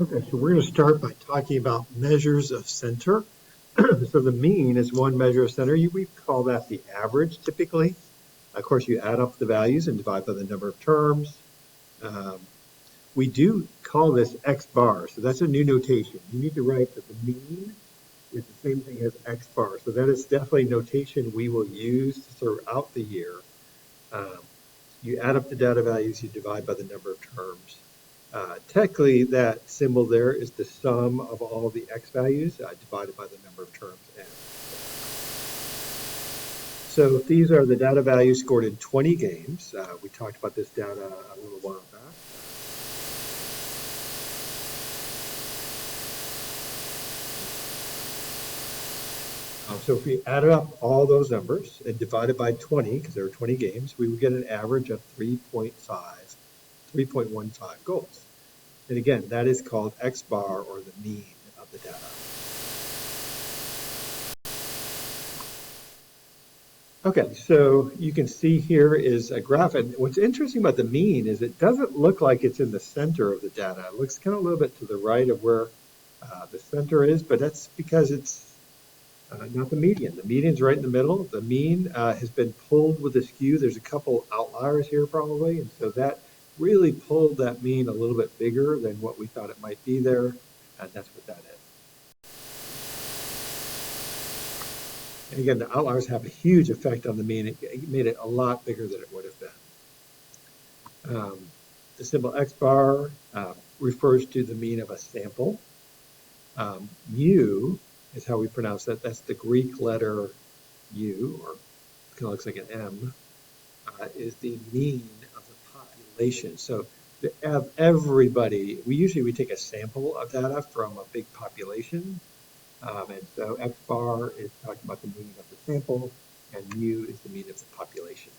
Okay, so we're going to start by talking about measures of center. So the mean is one measure of center. We call that the average typically. Of course, you add up the values and divide by the number of terms. Um, we do call this X bar, so that's a new notation. You need to write that the mean is the same thing as X bar. So that is definitely notation we will use throughout the year. Um, you add up the data values, you divide by the number of terms. Technically, that symbol there is the sum of all the X values divided by the number of terms. So these are the data values scored in 20 games. We talked about this data a little while back. So if we added up all those numbers and divided by 20, because there were 20 games, we would get an average of 3.15 goals. And again, that is called X bar, or the mean of the data. Okay, so you can see here is a graph. And what's interesting about the mean is it doesn't look like it's in the center of the data. It looks kind of a little bit to the right of where the center is, but that's because it's not the median. The median's right in the middle. The mean has been pulled with a skew. There's a couple outliers here probably, and so that really pulled that mean a little bit bigger than what we thought it might be there, and that's what that is. And again, the outliers have a huge effect on the mean. It made it a lot bigger than it would have been. The symbol X bar refers to the mean of a sample. Mu is how we pronounce that. That's the Greek letter U, or kind of looks like an M, is the mean of the population. So of everybody, we take a sample of data from a big population. And so X bar is talking about the mean of the sample, and mu is the mean of the population.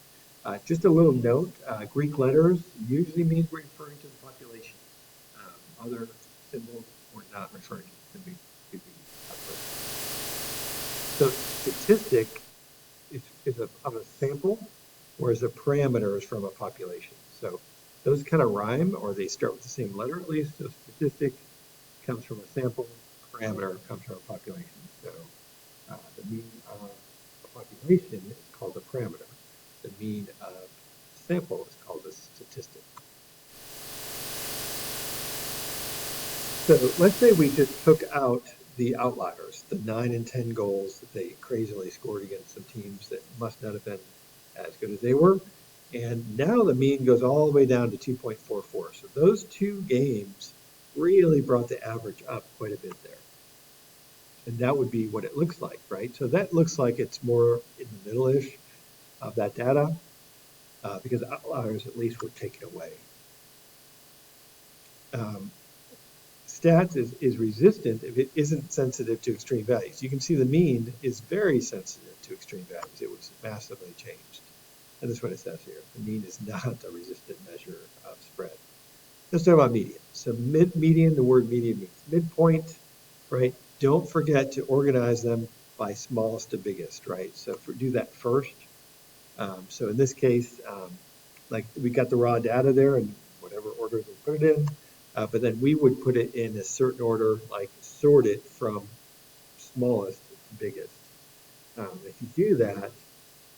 Just a little note, Greek letters usually mean we're referring to the population. Other symbols we're not referring to the population. So statistic is of a sample, whereas a parameter is from a population. So those kind of rhyme, or they start with the same letter at least. So statistic comes from a sample, parameter comes from a population. So the mean of a population is called a parameter. The mean of a sample is called a statistic. So let's say we just took out the outliers, the 9 and 10 goals that they crazily scored against some teams that must not have been as good as they were. And now the mean goes all the way down to 2.44. So those two games really brought the average up quite a bit there. And that would be what it looks like, right? So that looks like it's more in the middle-ish of that data because outliers at least were taken away. Stats is resistant if it isn't sensitive to extreme values. You can see the mean is very sensitive to extreme values. It was massively changed. And that's what it says here. The mean is not a resistant measure of spread. Let's talk about median. So median, the word median means midpoint, right? Don't forget to organize them by smallest to biggest, right? So do that first. So in this case, like we got the raw data there in whatever order they put it in, but then we would put it in a certain order, like sort it from smallest to biggest. If you do that,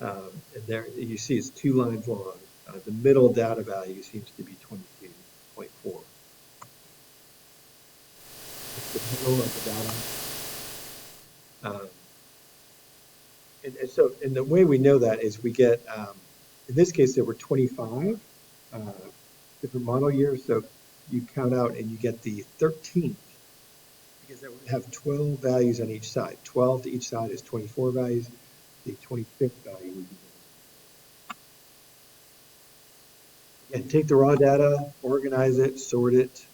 and there you see it's 2 lines long, the middle data value seems to be 22.4. It's the middle of the data. And the way we know that is we get, in this case, there were 25 different model years. So you count out and you get the 13th, because that would have 12 values on each side. 12 to each side is 24 values. The 25th value would be. And take the raw data, organize it, sort it.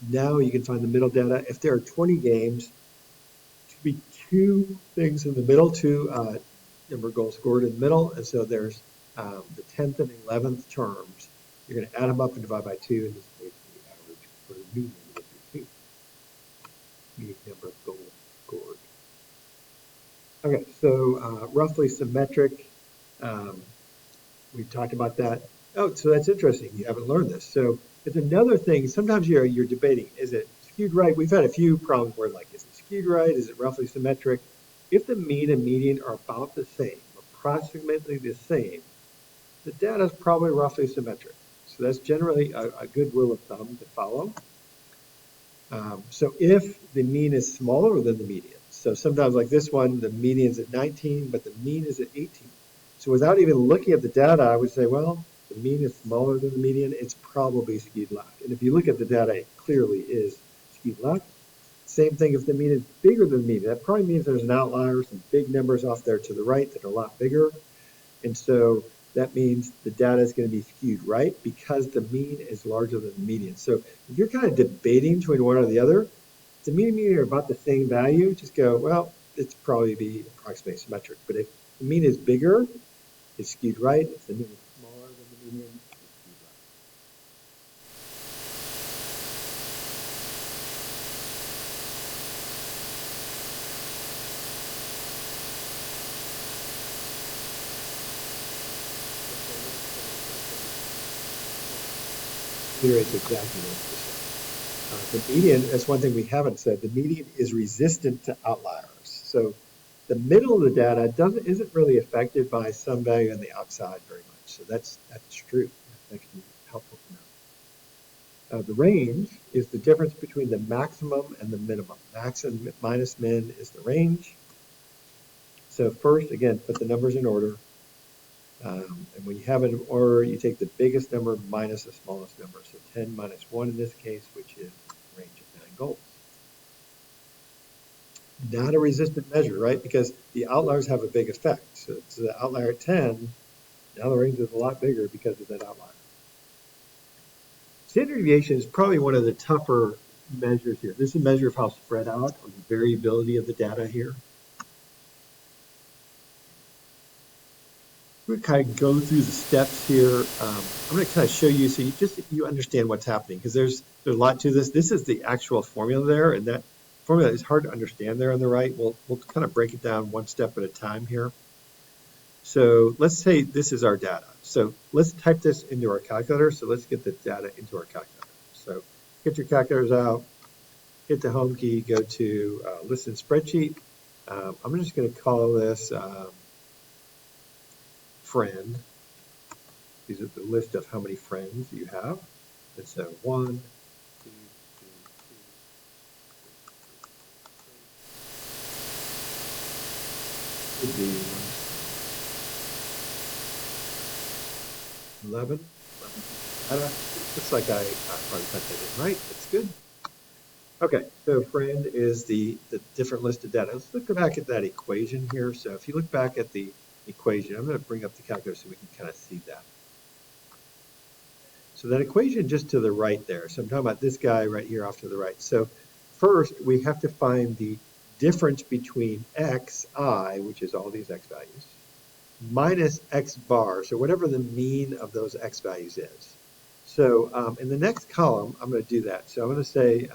Now you can find the middle data. If there are 20 games, to be 2 things in the middle, 2 number of goals scored in the middle, and so there's the 10th and 11th terms. You're going to add them up and divide by 2, in this case, the average for the median would be 2. Median number of goals scored. Okay, so roughly symmetric. We talked about that. Oh, so that's interesting. You haven't learned this. So it's another thing. Sometimes you're debating, is it skewed right, we've had a few problems where like, is it skewed right? Is it roughly symmetric? If the mean and median are about the same, approximately the same, the data is probably roughly symmetric. So that's generally a good rule of thumb to follow. So if the mean is smaller than the median, so sometimes like this one, the median is at 19, but the mean is at 18. So without even looking at the data, I would say, well, the mean is smaller than the median, it's probably skewed left. And if you look at the data, it clearly is skewed left. Same thing if the mean is bigger than the median. That probably means there's an outlier, some big numbers off there to the right that are a lot bigger. And so that means the data is going to be skewed right because the mean is larger than the median. So if you're kind of debating between one or the other, if the mean and median are about the same value, just go, well, it's probably be approximately symmetric. But if the mean is bigger, it's skewed right. If the mean is smaller than the median, it's skewed left. It's exactly what you said. The median, that's one thing we haven't said, the median is resistant to outliers. So the middle of the data isn't really affected by some value on the outside very much. So that's true. That can be helpful to know. The range is the difference between the maximum and the minimum. Max and minus min is the range. So first, again, put the numbers in order. And when you have it in order, you take the biggest number minus the smallest number. So 10 minus 1 in this case, which is a range of 9 goals. Not a resistant measure, right? Because the outliers have a big effect. So it's the outlier at 10, now the range is a lot bigger because of that outlier. Standard deviation is probably one of the tougher measures here. This is a measure of how spread out or the variability of the data here. We're going to kind of go through the steps here. I'm going to kind of show you so you understand what's happening because there's a lot to this. This is the actual formula there, and that formula is hard to understand there on the right. We'll kind of break it down one step at a time here. So let's say this is our data. So let's type this into our calculator. So let's get the data into our calculator. So get your calculators out, hit the home key, go to Listen Spreadsheet. I'm just going to call this friend. These are the list of how many friends you have. And so 1, 2, 3, 4, 5, 6, 7, 8, 9, 10, 11. Looks like I probably typed that in right. That's good. Okay, so friend is the different list of data. Let's look back at that equation here. So if you look back at the equation, I'm going to bring up the calculator so we can kind of see that. So that equation just to the right there. So I'm talking about this guy right here off to the right. So first, we have to find the difference between xi, which is all these x values, minus x bar, so whatever the mean of those x values is. So in the next column, I'm going to do that. So I'm going to say,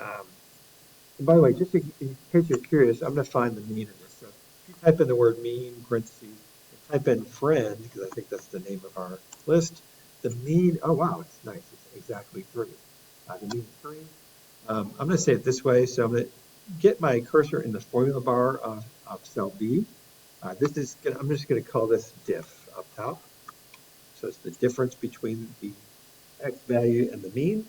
and by the way, just in case you're curious, I'm going to find the mean of this. So if you type in the word mean, parentheses, and type in friend, because I think that's the name of our list, the mean, oh wow, it's nice, it's exactly 3. The mean is 3. I'm going to say it this way, so I'm going to get my cursor in the formula bar of cell B. I'm just going to call this diff up top. So it's the difference between the x value and the mean.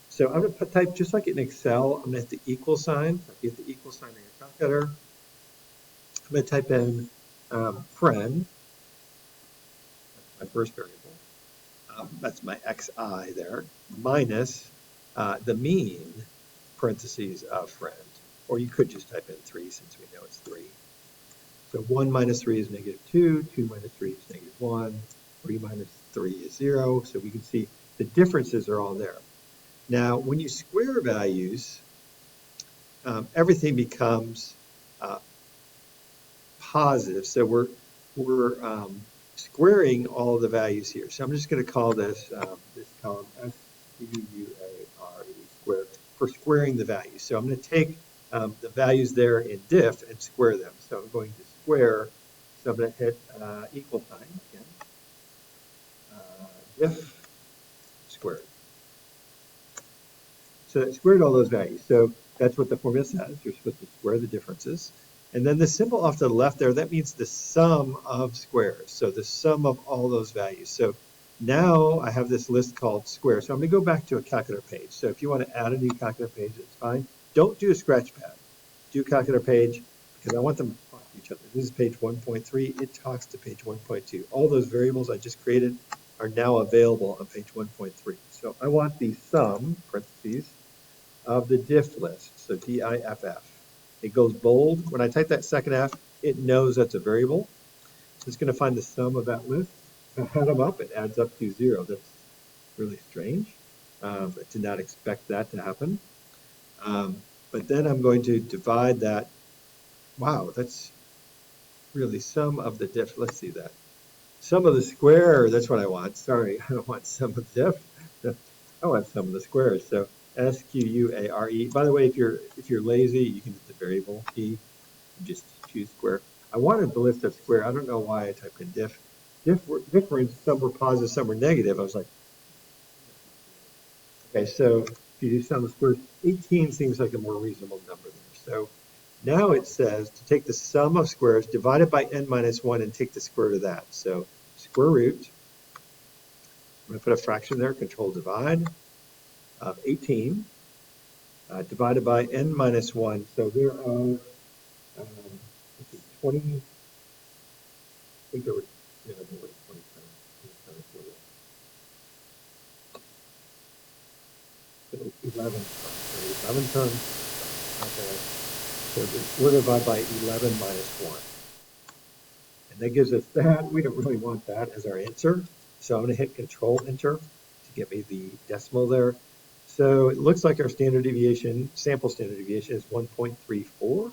So I'm going to type, just like in Excel, I'm going to hit the equal sign. So if you hit the equal sign on your calculator, I'm going to type in friend. That's my first variable. That's my xi there, minus the mean, parentheses of friend. Or you could just type in 3 since we know it's 3. So 1 minus 3 is negative 2, 2 minus 3 is negative 1, 3 minus 3 is 0. So we can see the differences are all there. Now, when you square values, everything becomes positive. So we're squaring all of the values here. So I'm just going to call this this column S-Q-U-A-R-E, square, for squaring the values. So I'm going to take the values there in diff and square them. So I'm going to square, so I'm going to hit equal sign again. Diff squared. So it squared all those values. So That's what the formula says. You're supposed to square the differences. And then the symbol off to the left there, that means the sum of squares. So the sum of all those values. So now I have this list called squares. So I'm going to go back to a calculator page. So if you want to add a new calculator page, it's fine. Don't do a scratch pad. Do a calculator page because I want them to talk to each other. This is page 1.3. It talks to page 1.2. All those variables I just created are now available on page 1.3. So I want the sum, parentheses, of the diff list, so D-I-F-F. It goes bold. When I type that second F, it knows that's a variable. So it's going to find the sum of that list. If I add them up, it adds up to 0. That's really strange. I did not expect that to happen. But then I'm going to divide that. Wow, that's really sum of the diff. Let's see that. Sum of the square, that's what I want. Sorry, I don't want sum of the diff. I want sum of the squares. So S-Q-U-A-R-E. By the way, if you're lazy, you can hit the variable key and just choose square. I wanted the list of square. I don't know why I typed in diff. Difference, some were positive, some were negative. I was like, okay, so if you do sum of squares, 18 seems like a more reasonable number there. So now it says to take the sum of squares divided by n minus 1 and take the square root of that. So square root, I'm going to put a fraction there, control divide, of 18 divided by n minus 1. So there are 20, I think there were, yeah, there were 20 terms. So 11 terms. 11 terms. Okay. So we're divided by 11 minus 1. And that gives us that. We don't really want that as our answer. So I'm going to hit Control Enter to get me the decimal there. So it looks like our standard deviation, sample standard deviation, is 1.34.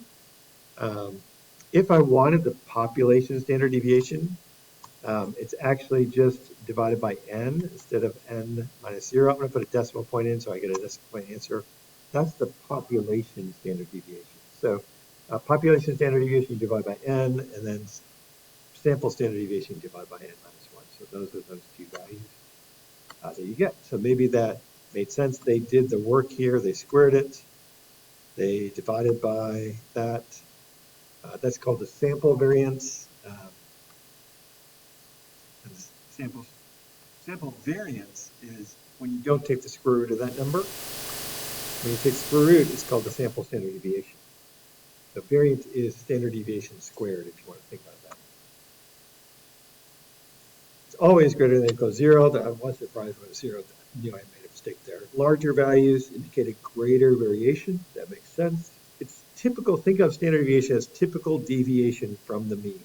If I wanted the population standard deviation, it's actually just divided by n instead of n minus 0. I'm going to put a decimal point in so I get a decimal point answer. That's the population standard deviation. So population standard deviation you divide by n, and then sample standard deviation divided by n minus 1. So those are those two values that you get. So maybe that made sense. They did the work here. They squared it. They divided by that. That's called the sample variance. And the sample variance is when you don't take the square root of that number. When you take the square root, it's called the sample standard deviation. So variance is standard deviation squared, if you want to think about that. It's always greater than or equal to 0. I was surprised when it's 0. I knew I made a mistake there. Larger values indicate a greater variation. That makes sense. It's typical. Think of standard deviation as typical deviation from the mean.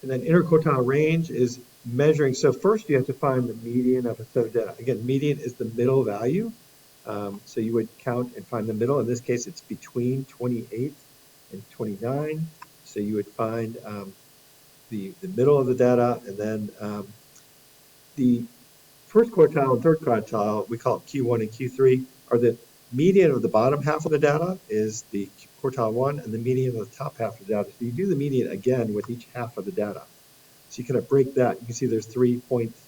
And then interquartile range is measuring. So first you have to find the median of a set of data. Again, median is the middle value. So you would count and find the middle. In this case, it's between 28 and 29. So you would find the middle of the data, and then the first quartile and third quartile, we call it Q1 and Q3, are the median of the bottom half of the data is the quartile 1, and the median of the top half of the data. So you do the median again with each half of the data. So you kind of break that. You can see there's 3 points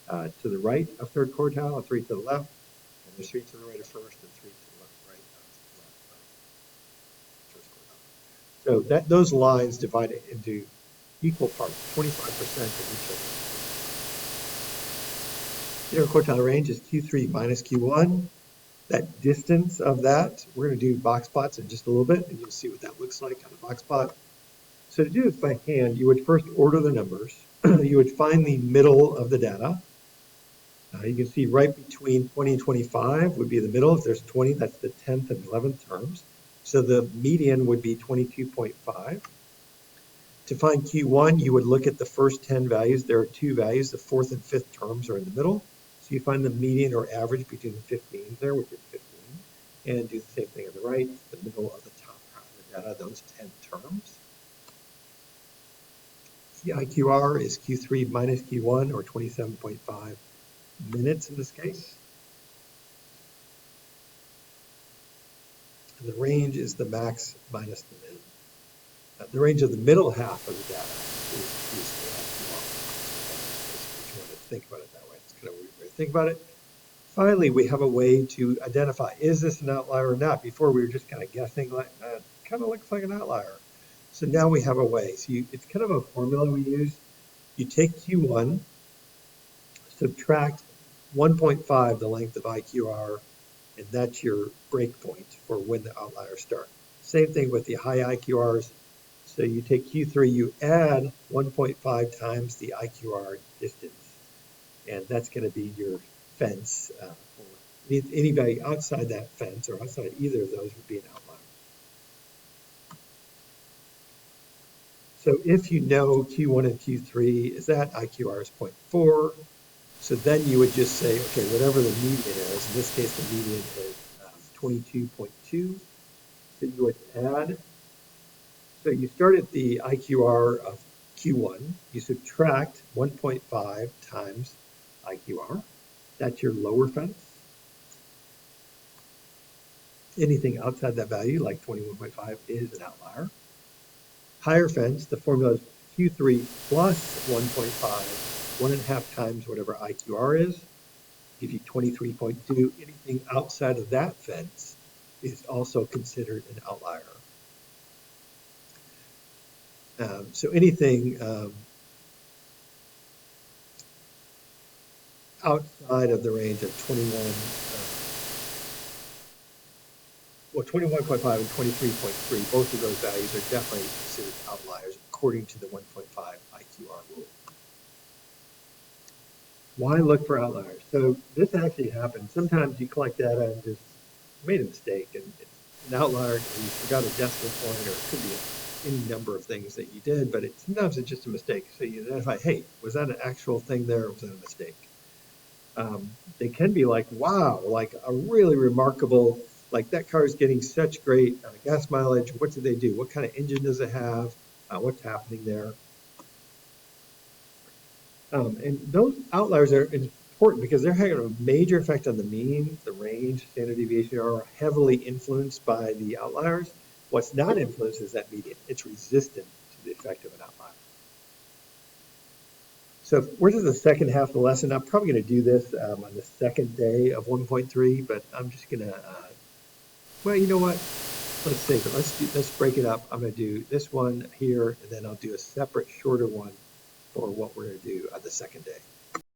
to the right of third quartile, and 3 to the left, and there's 3 to the right of first, and 3 to the left, right of first quartile. So those lines divide it into equal parts, 25% of each of them. Interquartile range is Q3 minus Q1. That distance of that, we're going to do box plots in just a little bit, and you'll see what that looks like on a box plot. So to do this by hand, you would first order the numbers. You would find the middle of the data. You can see right between 20 and 25 would be the middle. If there's 20, that's the 10th and 11th terms. So the median would be 22.5. To find Q1, you would look at the first 10 values. There are 2 values. The 4th and 5th terms are in the middle. So you find the median or average between the 15s there, which is 15, and do the same thing on the right, the middle of the top half of the data, those 10 terms. CIQR is Q3 minus Q1, or 27.5 minutes in this case. And the range is the max minus the min. The range of the middle half of the data is CIQR. If you want to think about it that way, it's kind of a weird way to think about it. finally, we have a way to identify, is this an outlier or not? Before we were just kind of guessing, like, it kind of looks like an outlier. So now we have a way. So it's kind of a formula we use. You take Q1, subtract 1.5 the length of IQR, and that's your breakpoint for when the outliers start. Same thing with the high IQRs. So you take Q3, you add 1.5 times the IQR distance, and that's going to be your fence. Anybody outside that fence or outside either of those would be an outlier. So if you know Q1 and Q3 is that, IQR is 0.4, so then you would just say, okay, whatever the median is, in this case the median is 22.2, so you would add, so you start at the IQR of Q1, you subtract 1.5 times IQR, that's your lower fence. Anything outside that value, like 21.5, is an outlier. Higher fence, the formula is Q3 plus 1.5, 1.5 times whatever IQR is, give you 23.2. Anything outside of that fence is also considered an outlier. So anything outside of the range of 21.5 and 23.3, both of those values are definitely considered outliers according to the 1.5 IQR rule. Why look for outliers? So this actually happens. Sometimes you collect data and just made a mistake, and it's an outlier, or you forgot a decimal point, or it could be any number of things that you did, but sometimes it's just a mistake. So you identify, hey, was that an actual thing there, or was that a mistake? They can be like, wow, like a really remarkable, like that car is getting such great gas mileage. What did they do? What kind of engine does it have? What's happening there? And those outliers are important because they're having a major effect on the mean, the range, standard deviation are heavily influenced by the outliers. What's not influenced is that median. It's resistant to the effect of an outlier. So we're to the second half of the lesson. I'm probably going to do this on the second day of 1.3, but I'm just going to, well, you know what? Let's save it. Let's break it up. I'm going to do this one here, and then I'll do a separate, shorter one for what we're going to do on the second day.